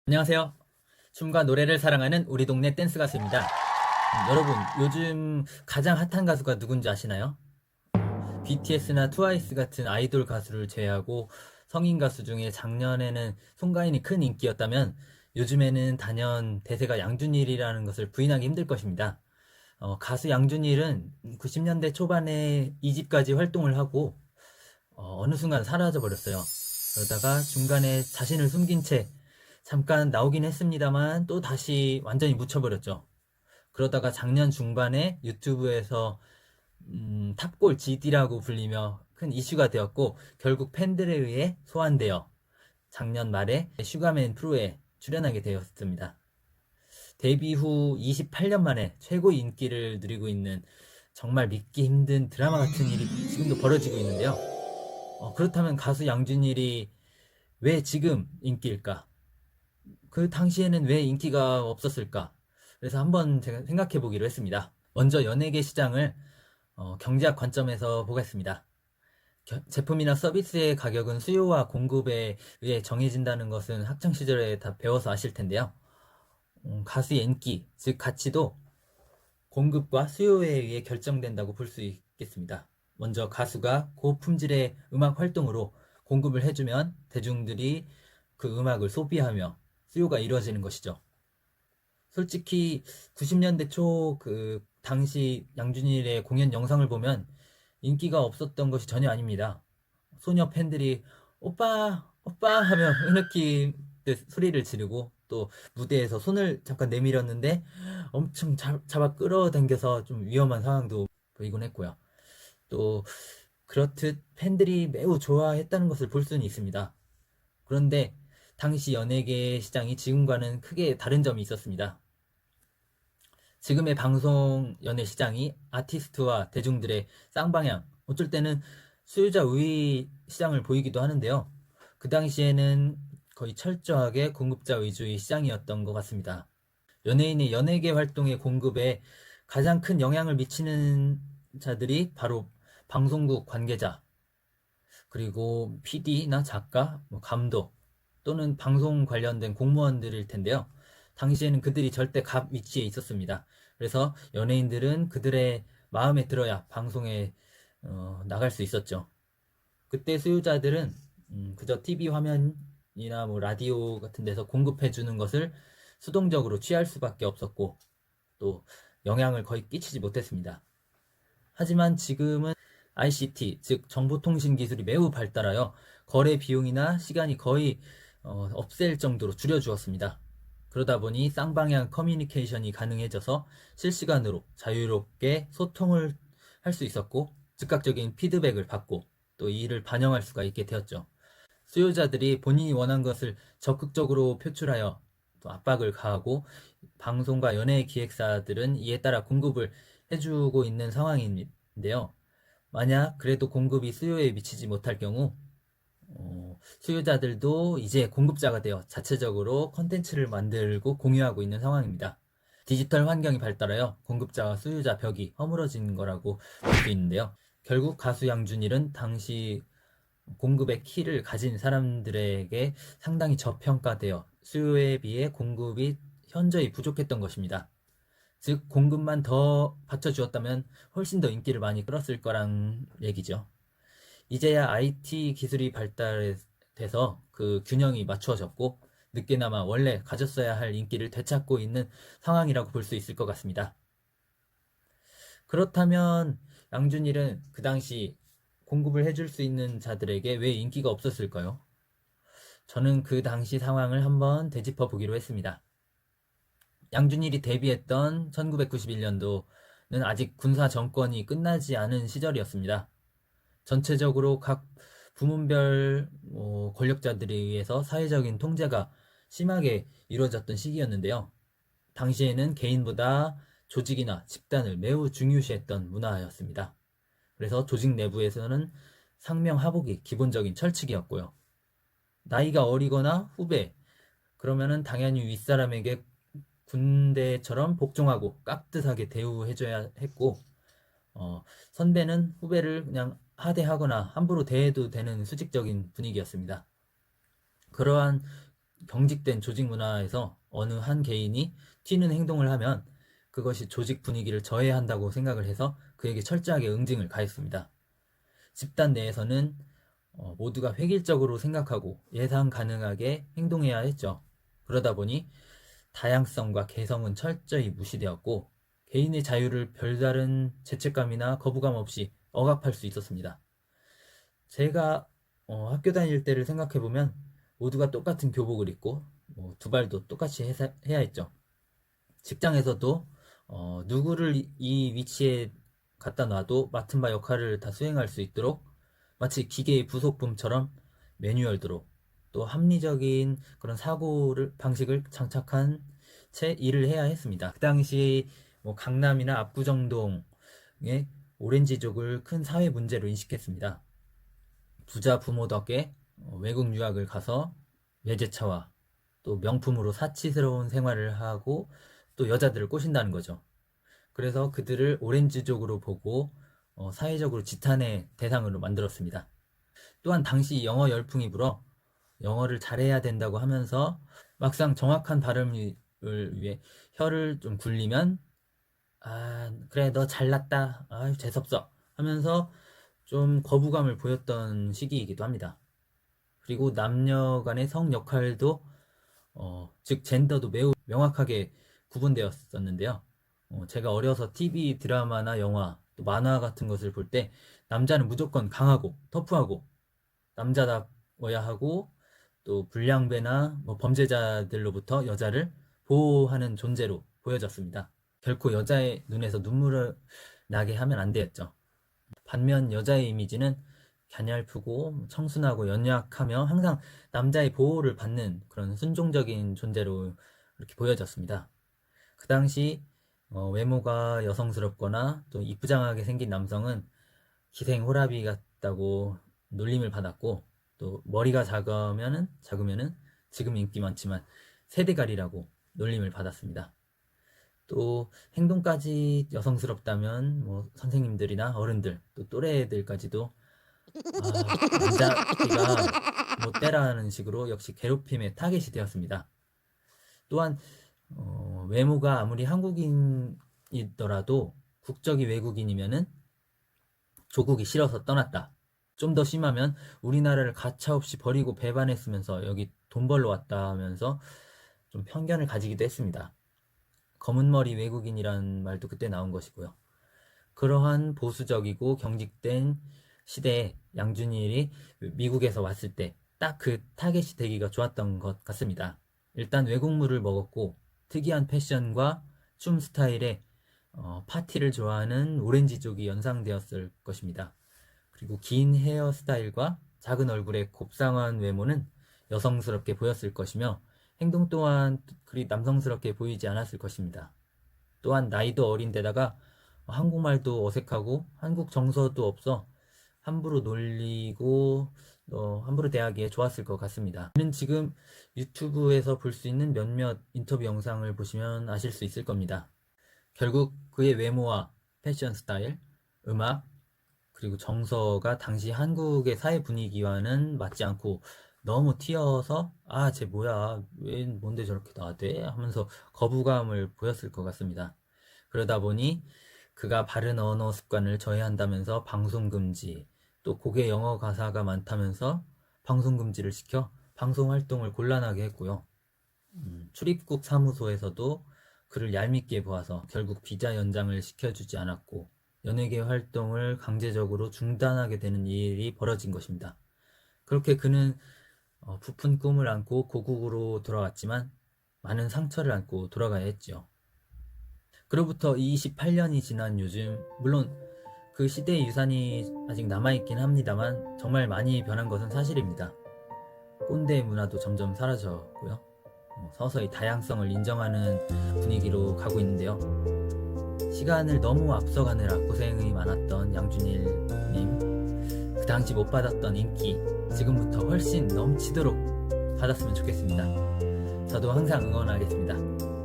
안녕하세요. 춤과 노래를 사랑하는 우리 동네 댄스 가수입니다. 여러분, 요즘 가장 핫한 가수가 누군지 아시나요? BTS나 트와이스 같은 아이돌 가수를 제외하고 성인 가수 중에 작년에는 송가인이 큰 인기였다면 요즘에는 단연 대세가 양준일이라는 것을 부인하기 힘들 것입니다. 가수 양준일은 90년대 초반에 2집까지 활동을 하고 어느 순간 사라져 버렸어요. 그러다가 중간에 자신을 숨긴 채 잠깐 나오긴 했습니다만 또 다시 완전히 묻혀버렸죠. 그러다가 작년 중반에 유튜브에서 탑골 GD라고 불리며 큰 이슈가 되었고 결국 팬들에 의해 소환되어 작년 말에 슈가맨 프로에 출연하게 되었습니다. 데뷔 후 28년 만에 최고 인기를 누리고 있는 정말 믿기 힘든 드라마 같은 일이 지금도 벌어지고 있는데요. 그렇다면 가수 양준일이 왜 지금 인기일까? 그 당시에는 왜 인기가 없었을까? 그래서 한번 제가 생각해 보기로 했습니다. 먼저 연예계 시장을 경제학 관점에서 보겠습니다. 제품이나 서비스의 가격은 수요와 공급에 의해 정해진다는 것은 학창 시절에 다 배워서 아실 텐데요. 가수의 인기, 즉 가치도 공급과 수요에 의해 결정된다고 볼 수 있겠습니다. 먼저 가수가 고품질의 음악 활동으로 공급을 해주면 대중들이 그 음악을 소비하며 수요가 이루어지는 것이죠. 솔직히 90년대 초 그 당시 양준일의 공연 영상을 보면 인기가 없었던 것이 전혀 아닙니다. 소녀 팬들이 오빠, 오빠 하며 흐느끼듯 소리를 지르고 또 무대에서 손을 잠깐 내밀었는데 엄청 잡아 끌어당겨서 좀 위험한 상황도 보이곤 했고요. 또 그렇듯 팬들이 매우 좋아했다는 것을 볼 수는 있습니다. 그런데 당시 연예계 시장이 지금과는 크게 다른 점이 있었습니다. 지금의 방송 연예 시장이 아티스트와 대중들의 쌍방향, 어쩔 때는 수요자 우위 시장을 보이기도 하는데요. 그 당시에는 거의 철저하게 공급자 위주의 시장이었던 것 같습니다. 연예인의 연예계 활동의 공급에 가장 큰 영향을 미치는 자들이 바로 방송국 관계자, 그리고 PD나 작가, 감독 또는 방송 관련된 공무원들일 텐데요. 당시에는 그들이 절대 갑 위치에 있었습니다. 그래서 연예인들은 그들의 마음에 들어야 방송에 나갈 수 있었죠. 그때 수요자들은 그저 TV 화면이나 뭐 라디오 같은 데서 공급해 주는 것을 수동적으로 취할 수밖에 없었고 또 영향을 거의 끼치지 못했습니다. 하지만 지금은 ICT, 즉 정보통신 기술이 매우 발달하여 거래 비용이나 시간이 거의 없앨 정도로 줄여주었습니다. 그러다 보니 쌍방향 커뮤니케이션이 가능해져서 실시간으로 자유롭게 소통을 할 수 있었고 즉각적인 피드백을 받고 또 이를 반영할 수가 있게 되었죠. 수요자들이 본인이 원한 것을 적극적으로 표출하여 또 압박을 가하고 방송과 연예 기획사들은 이에 따라 공급을 해주고 있는 상황인데요. 만약 그래도 공급이 수요에 미치지 못할 경우 수요자들도 이제 공급자가 되어 자체적으로 컨텐츠를 만들고 공유하고 있는 상황입니다. 디지털 환경이 발달하여 공급자와 수요자 벽이 허물어진 거라고 볼 수 있는데요. 결국 가수 양준일은 당시 공급의 키를 가진 사람들에게 상당히 저평가되어 수요에 비해 공급이 현저히 부족했던 것입니다. 즉 공급만 더 받쳐주었다면 훨씬 더 인기를 많이 끌었을 거란 얘기죠. 이제야 IT 기술이 발달돼서 그 균형이 맞추어졌고 늦게나마 원래 가졌어야 할 인기를 되찾고 있는 상황이라고 볼 수 있을 것 같습니다. 그렇다면 양준일은 그 당시 공급을 해줄 수 있는 자들에게 왜 인기가 없었을까요? 저는 그 당시 상황을 한번 되짚어 보기로 했습니다. 양준일이 데뷔했던 1991년도는 아직 군사 정권이 끝나지 않은 시절이었습니다. 전체적으로 각 부문별 권력자들에 의해서 사회적인 통제가 심하게 이루어졌던 시기였는데요. 당시에는 개인보다 조직이나 집단을 매우 중요시했던 문화였습니다. 그래서 조직 내부에서는 상명하복이 기본적인 철칙이었고요. 나이가 어리거나 후배, 그러면은 당연히 윗사람에게 군대처럼 복종하고 깍듯하게 대우해줘야 했고, 선배는 후배를 그냥 하대하거나 함부로 대해도 되는 수직적인 분위기였습니다. 그러한 경직된 조직 문화에서 어느 한 개인이 튀는 행동을 하면 그것이 조직 분위기를 저해한다고 생각을 해서 그에게 철저하게 응징을 가했습니다. 집단 내에서는 모두가 획일적으로 생각하고 예상 가능하게 행동해야 했죠. 그러다 보니 다양성과 개성은 철저히 무시되었고 개인의 자유를 별다른 죄책감이나 거부감 없이 억압할 수 있었습니다. 제가 학교 다닐 때를 생각해보면 모두가 똑같은 교복을 입고 두발도 똑같이 해야 했죠. 직장에서도 누구를 이 위치에 갖다 놔도 맡은 바 역할을 다 수행할 수 있도록 마치 기계의 부속품처럼 매뉴얼대로 또 합리적인 그런 방식을 장착한 채 일을 해야 했습니다. 그 당시 강남이나 압구정동의 오렌지족을 큰 사회 문제로 인식했습니다. 부자 부모 덕에 외국 유학을 가서 외제차와 또 명품으로 사치스러운 생활을 하고 또 여자들을 꼬신다는 거죠. 그래서 그들을 오렌지족으로 보고 사회적으로 지탄의 대상으로 만들었습니다. 또한 당시 영어 열풍이 불어 영어를 잘해야 된다고 하면서 막상 정확한 발음을 위해 혀를 좀 굴리면 그래 너 잘났다 재수없어 하면서 좀 거부감을 보였던 시기이기도 합니다. 그리고 남녀 간의 성 역할도 즉 젠더도 매우 명확하게 구분되었었는데요. 제가 어려서 TV 드라마나 영화 또 만화 같은 것을 볼 때 남자는 무조건 강하고 터프하고 남자다워야 하고 또 불량배나 범죄자들로부터 여자를 보호하는 존재로 보여졌습니다. 결코 여자의 눈에서 눈물을 나게 하면 안 되었죠. 반면 여자의 이미지는 갸냘프고 청순하고 연약하며 항상 남자의 보호를 받는 그런 순종적인 존재로 이렇게 보여졌습니다. 그 당시 외모가 여성스럽거나 또 이쁘장하게 생긴 남성은 기생 호라비 같다고 놀림을 받았고 또 머리가 작으면은 지금 인기 많지만 세대갈이라고 놀림을 받았습니다. 또 행동까지 여성스럽다면 선생님들이나 어른들 또 또래들까지도 남자끼가 못되라는 식으로 역시 괴롭힘의 타겟이 되었습니다. 또한 외모가 아무리 한국인이더라도 국적이 외국인이면은 조국이 싫어서 떠났다. 좀 더 심하면 우리나라를 가차없이 버리고 배반했으면서 여기 돈 벌러 왔다 하면서 좀 편견을 가지기도 했습니다. 검은머리 외국인이란 말도 그때 나온 것이고요. 그러한 보수적이고 경직된 시대에 양준일이 미국에서 왔을 때 딱 그 타겟이 되기가 좋았던 것 같습니다. 일단 외국물을 먹었고 특이한 패션과 춤 스타일에 파티를 좋아하는 오렌지족이 연상되었을 것입니다. 그리고 긴 헤어스타일과 작은 얼굴의 곱상한 외모는 여성스럽게 보였을 것이며 행동 또한 그리 남성스럽게 보이지 않았을 것입니다. 또한 나이도 어린데다가 한국말도 어색하고 한국 정서도 없어 함부로 놀리고 함부로 대하기에 좋았을 것 같습니다. 저는 지금 유튜브에서 볼 수 있는 몇몇 인터뷰 영상을 보시면 아실 수 있을 겁니다. 결국 그의 외모와 패션 스타일, 음악, 그리고 정서가 당시 한국의 사회 분위기와는 맞지 않고 너무 튀어서 쟤 뭐야 왜 뭔데 저렇게 나대 하면서 거부감을 보였을 것 같습니다. 그러다 보니 그가 바른 언어 습관을 저해한다면서 방송 금지, 또 곡에 영어 가사가 많다면서 방송 금지를 시켜 방송 활동을 곤란하게 했고요. 출입국 사무소에서도 그를 얄밉게 보아서 결국 비자 연장을 시켜주지 않았고 연예계 활동을 강제적으로 중단하게 되는 일이 벌어진 것입니다. 그렇게 그는 부푼 꿈을 안고 고국으로 돌아왔지만 많은 상처를 안고 돌아가야 했죠. 그로부터 28년이 지난 요즘 물론 그 시대의 유산이 아직 남아있긴 합니다만 정말 많이 변한 것은 사실입니다. 꼰대 문화도 점점 사라졌고요. 서서히 다양성을 인정하는 분위기로 가고 있는데요. 시간을 너무 앞서가느라 고생이 많았던 양준일님, 그 당시 못 받았던 인기 지금부터 훨씬 넘치도록 받았으면 좋겠습니다. 저도 항상 응원하겠습니다.